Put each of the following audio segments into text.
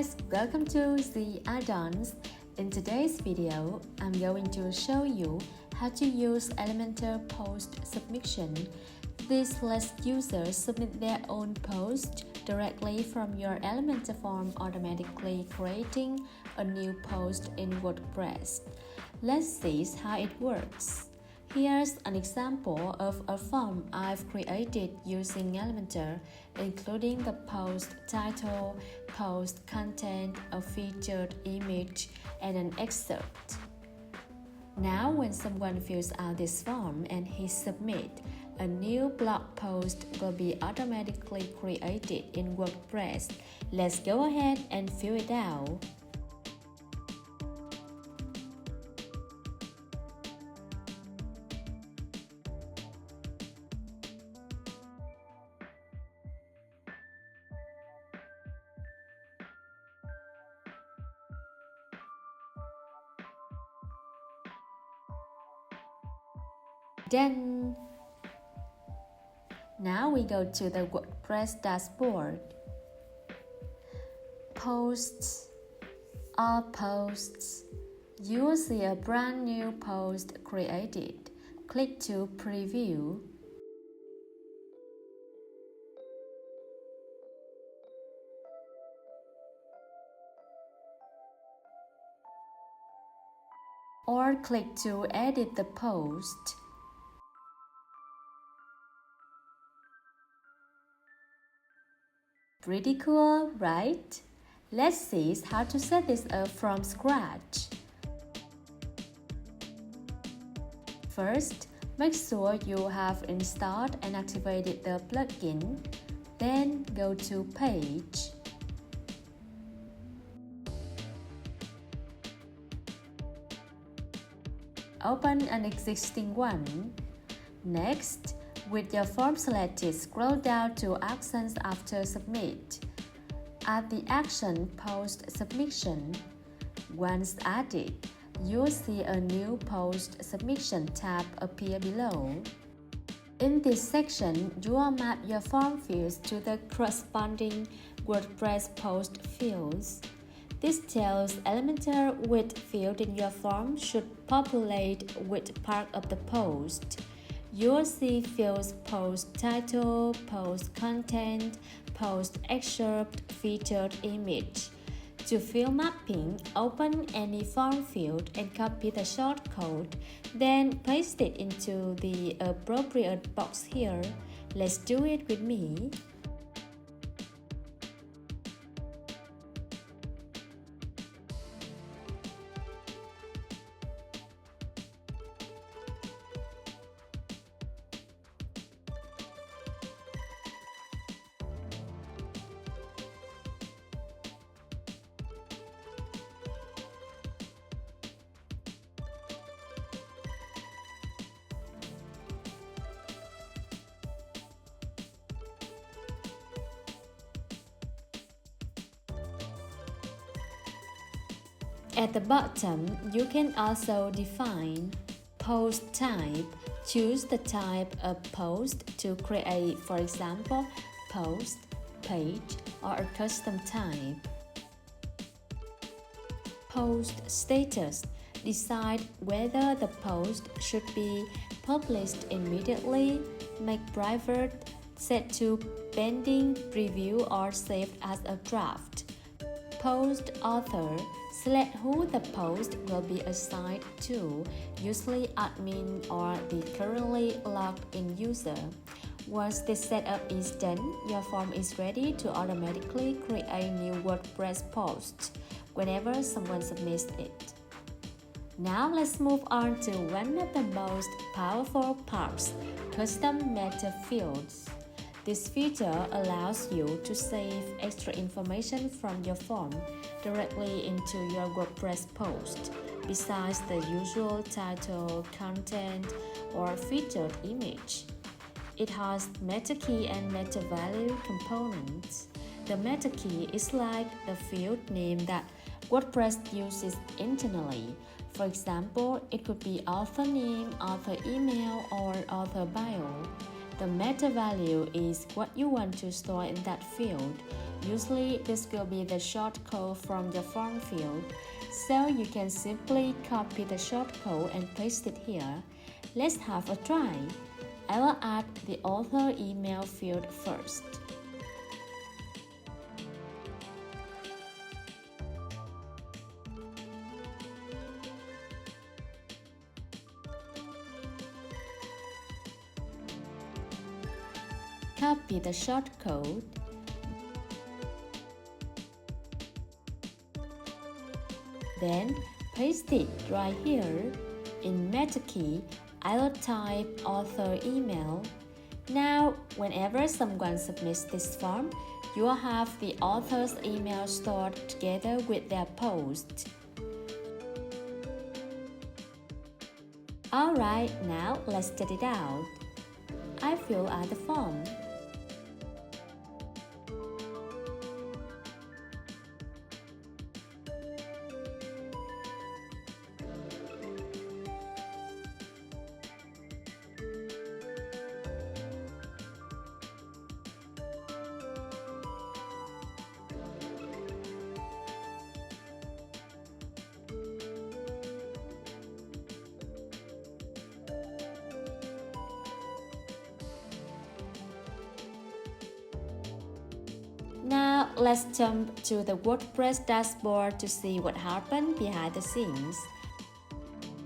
guys, welcome to the add-ons. In today's video, I'm going to show you how to use Elementor Post Submission. This lets users submit their own post directly from your Elementor form, automatically creating a new post in WordPress. Let's see how it works. Here's an example of a form I've created using Elementor, including the post title, post content, a featured image, and an excerpt. Now when someone fills out this form and hits submit, a new blog post will be automatically created in WordPress. Let's go ahead and fill it out. Done! Now we go to the WordPress dashboard. Posts, all posts. You will see a brand new post created. Click to preview. Or click to edit the post. Pretty cool, right? Let's see how to set this up from scratch. First, make sure you have installed and activated the plugin. Then go to Page. Open an existing one. Next, with your form selected, scroll down to Actions after Submit. Add the action Post Submission. Once added, you'll see a new Post Submission tab appear below. In this section, you will map your form fields to the corresponding WordPress post fields. This tells Elementor which field in your form should populate which part of the post. You'll see fields post title, post content, post excerpt, featured image. To field mapping, open any form field and copy the shortcode, then paste it into the appropriate box here. Let's do it with me. At the bottom, you can also define post type. Choose the type of post to create, for example, post, page, or a custom type. Post status. Decide whether the post should be published immediately, make private, set to pending preview, or saved as a draft. Post author. Select who the post will be assigned to, usually admin or the currently logged in user. Once this setup is done, your form is ready to automatically create new WordPress posts whenever someone submits it. Now let's move on to one of the most powerful parts, custom meta fields. This feature allows you to save extra information from your form directly into your WordPress post, besides the usual title, content, or featured image. It has meta key and meta value components. The meta key is like the field name that WordPress uses internally. For example, it could be author name, author email, or author bio. The meta value is what you want to store in that field. Usually this will be the shortcode from the form field, so you can simply copy the shortcode and paste it here. Let's have a try. I will add the author email field first. Copy the shortcode. Then paste it right here. In meta key, I will type author email. Now, whenever someone submits this form, you will have the author's email stored together with their post. Alright, now let's get it out. I fill out the form. Now let's jump to the WordPress dashboard to see what happened behind the scenes.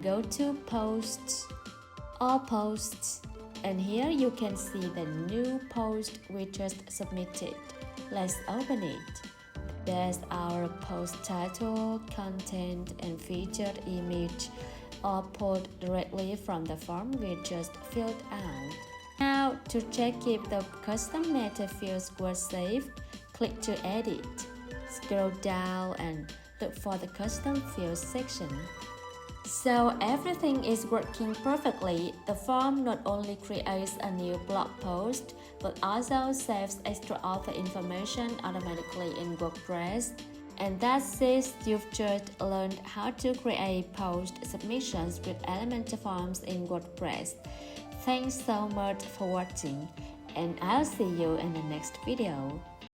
Go to Posts, All Posts, and here you can see the new post we just submitted. Let's open it. There's our post title, content, and featured image, all pulled directly from the form we just filled out. Now, to check if the custom meta fields were saved, click to Edit. Scroll down and look for the Custom Fields section. So everything is working perfectly. The form not only creates a new blog post, but also saves extra author information automatically in WordPress. And that's it, you've just learned how to create post submissions with Elementor forms in WordPress. Thanks so much for watching, and I'll see you in the next video.